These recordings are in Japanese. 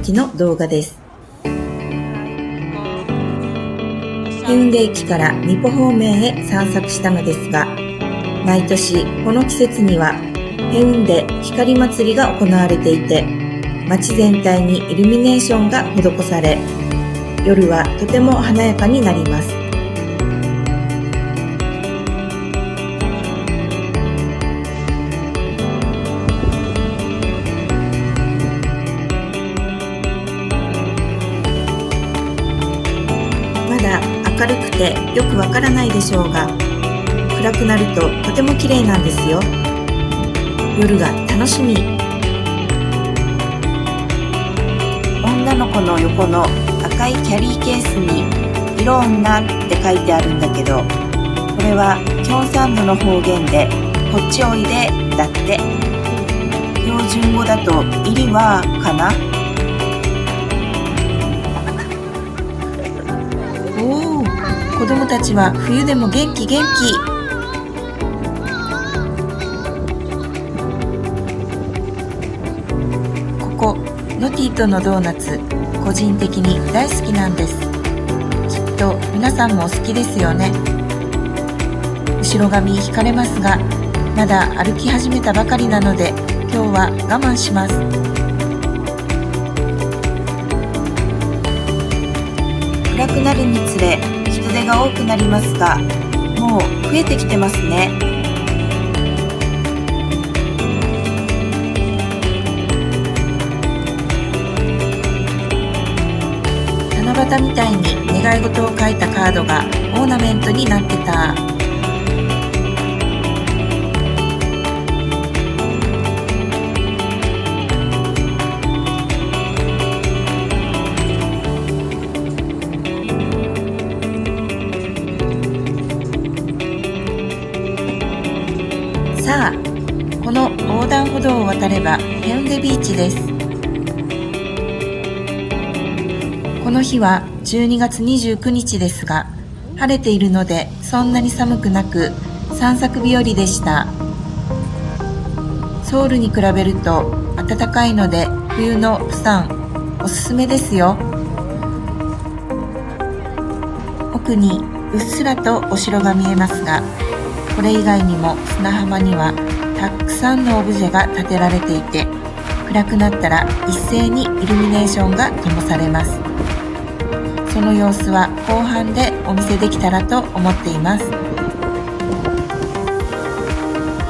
時の動画です。ヘウンデ駅からニポ方面へ散策したのですが、毎年この季節にはヘウンデ光祭りが行われていて、街全体にイルミネーションが施され、夜はとても華やかになります。まだ明るくてよくわからないでしょうが、暗くなるととても綺麗なんですよ。夜が楽しみ。女の子の横の赤いキャリーケースにイロンナンって書いてあるんだけど、これはキョンサンドの方言でこっちおいでだって。標準語だとイリワーかな。おお、子供たちは冬でも元気元気。ここノティとのドーナツ、個人的に大好きなんです。きっと皆さんもお好きですよね。後ろ髪引かれますが、まだ歩き始めたばかりなので今日は我慢します。暗くなるにつれ人出が多くなりますが、もう増えてきてますね。七夕みたいに願い事を書いたカードがオーナメントになってた。さあ、この横断歩道を渡ればヘウンデビーチです。この日は12月29日ですが、晴れているのでそんなに寒くなく散策日和でした。ソウルに比べると暖かいので冬のプサンおすすめですよ。奥にうっすらとお城が見えますが、これ以外にも砂浜にはたくさんのオブジェが建てられていて、暗くなったら一斉にイルミネーションが灯されます。その様子は後半でお見せできたらと思っています。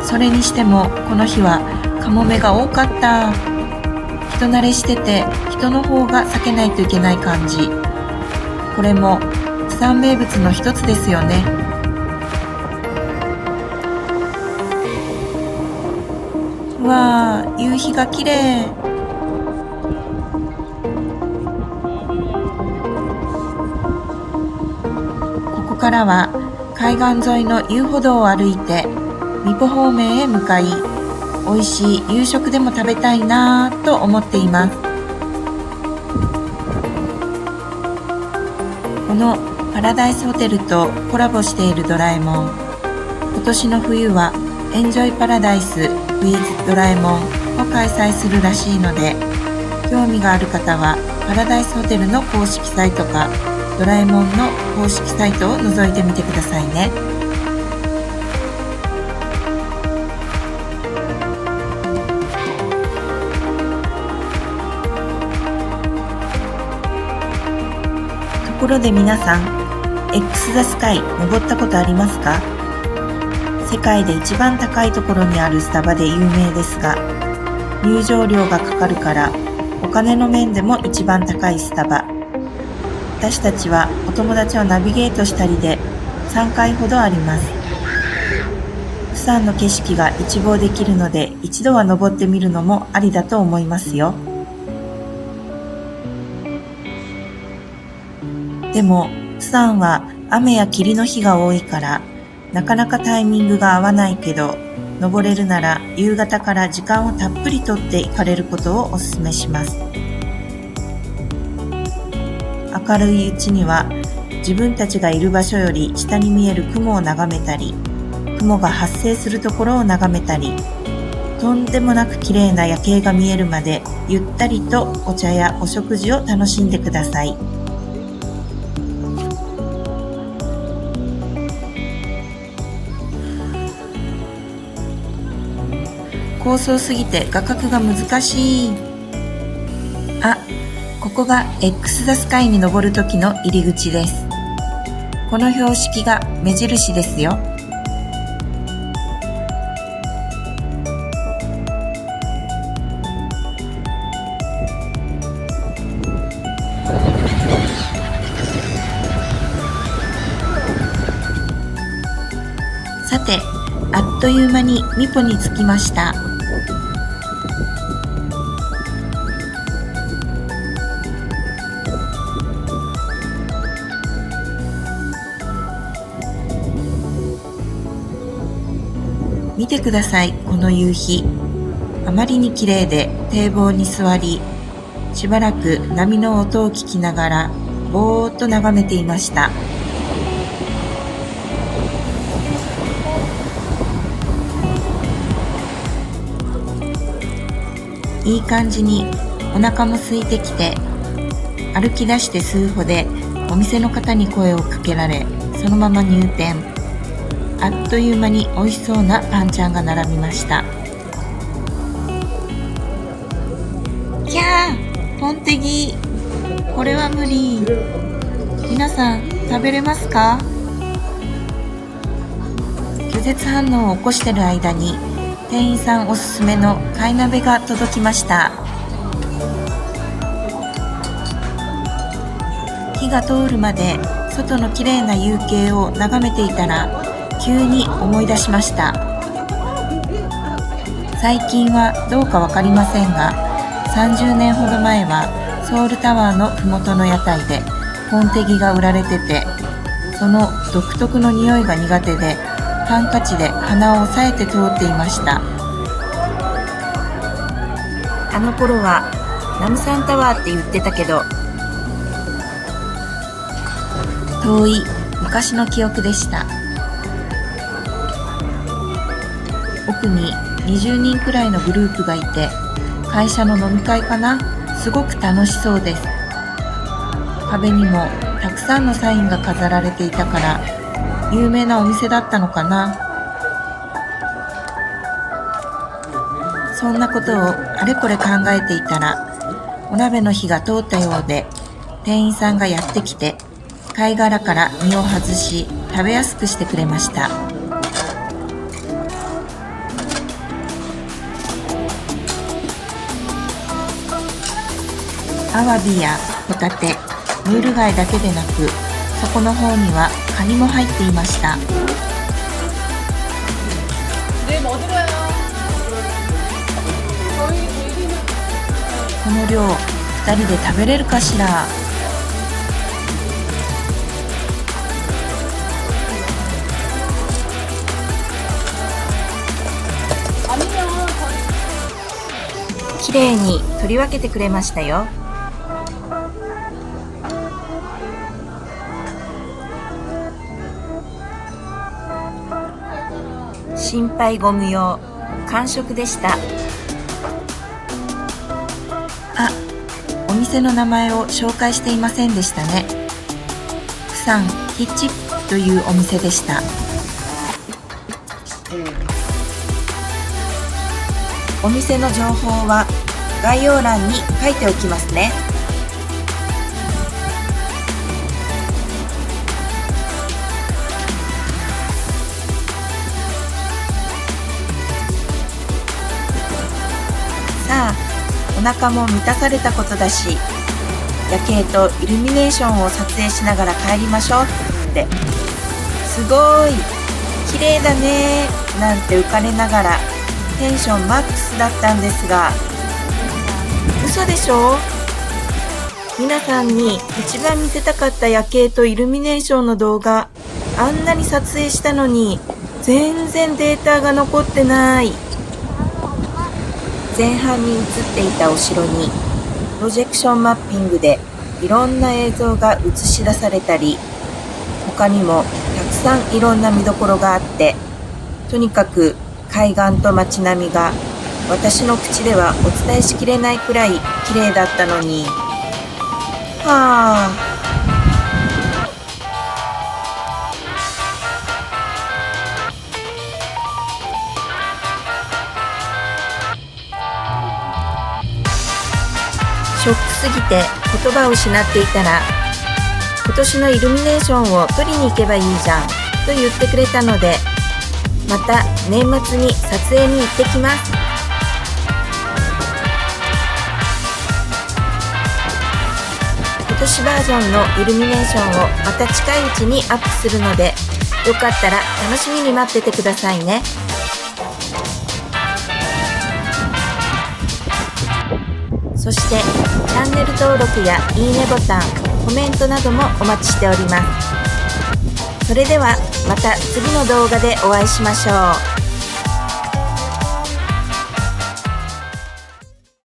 それにしてもこの日はカモメが多かった。人慣れしてて人の方が避けないといけない感じ。これもプサン名物の一つですよね。わあ、夕日が綺麗。ここからは海岸沿いの遊歩道を歩いてミポ方面へ向かい、美味しい夕食でも食べたいなぁと思っています。このパラダイスホテルとコラボしているドラえもん、今年の冬はエンジョイパラダイス with ドラえもんを開催するらしいので、興味がある方はパラダイスホテルの公式サイトかドラえもんの公式サイトを覗いてみてくださいね。ところで皆さん、X ザスカイ登ったことありますか？世界で一番高いところにあるスタバで有名ですが、入場料がかかるからお金の面でも一番高いスタバ。私たちはお友達をナビゲートしたりで3回ほどあります。プサンの景色が一望できるので一度は登ってみるのもありだと思いますよ。でもプサンは雨や霧の日が多いからなかなかタイミングが合わないけど、登れるなら夕方から時間をたっぷりとって行かれることをお勧めします。明るいうちには自分たちがいる場所より下に見える雲を眺めたり、雲が発生するところを眺めたり、とんでもなく綺麗な夜景が見えるまでゆったりとお茶やお食事を楽しんでください。高層すぎて画角が難しい。あ、ここが X the Sky に登る時の入り口です。この標識が目印ですよ。さて、あっという間にミポに着きました。見てください、この夕日。あまりに綺麗で堤防に座り、しばらく波の音を聞きながらぼーっと眺めていました。いい感じにお腹も空いてきて、歩き出して数歩でお店の方に声をかけられ、そのまま入店。あっという間に美味しそうなパンちゃんが並びました。キャー、ポンテギ、これは無理。皆さん食べれますか？拒絶反応を起こしている間に店員さんおすすめの貝鍋が届きました。火が通るまで外の綺麗な夕景を眺めていたら急に思い出しました。最近はどうかわかりませんが、30年ほど前はソウルタワーのふもとの屋台でポンテギが売られてて、その独特の匂いが苦手でハンカチで鼻を押さえて通っていました。あの頃はナムサンタワーって言ってたけど、遠い昔の記憶でした。奥に20人くらいのグループがいて、会社の飲み会かな？すごく楽しそうです。壁にもたくさんのサインが飾られていたから有名なお店だったのかな。そんなことをあれこれ考えていたら、お鍋の火が通ったようで、店員さんがやってきて貝殻から身を外し食べやすくしてくれました。アワビやホタテ、ムール貝だけでなく、底の方にはカニも入っていました。この量、2人で食べれるかしら。きれいに取り分けてくれましたよ。心配ご無用、完食でした。あ、お店の名前を紹介していませんでしたね。プサンヒッチップというお店でした。お店の情報は概要欄に書いておきますね。さあ、お腹も満たされたことだし、夜景とイルミネーションを撮影しながら帰りましょうって。すごい綺麗だねなんて浮かれながらテンションマックスだったんですが、嘘でしょ？皆さんに一番見せたかった夜景とイルミネーションの動画、あんなに撮影したのに全然データが残ってない。前半に映っていたお城にプロジェクションマッピングでいろんな映像が映し出されたり、他にもたくさんいろんな見どころがあって、とにかく海岸と街並みが私の口ではお伝えしきれないくらい綺麗だったのに。はあ。ショックすぎて言葉を失っていたら、今年のイルミネーションを撮りに行けばいいじゃんと言ってくれたので、また年末に撮影に行ってきます。今年バージョンのイルミネーションをまた近いうちにアップするので、よかったら楽しみに待っててくださいね。そしてチャンネル登録やいいねボタン、コメントなどもお待ちしております。それではまた次の動画でお会いしましょう。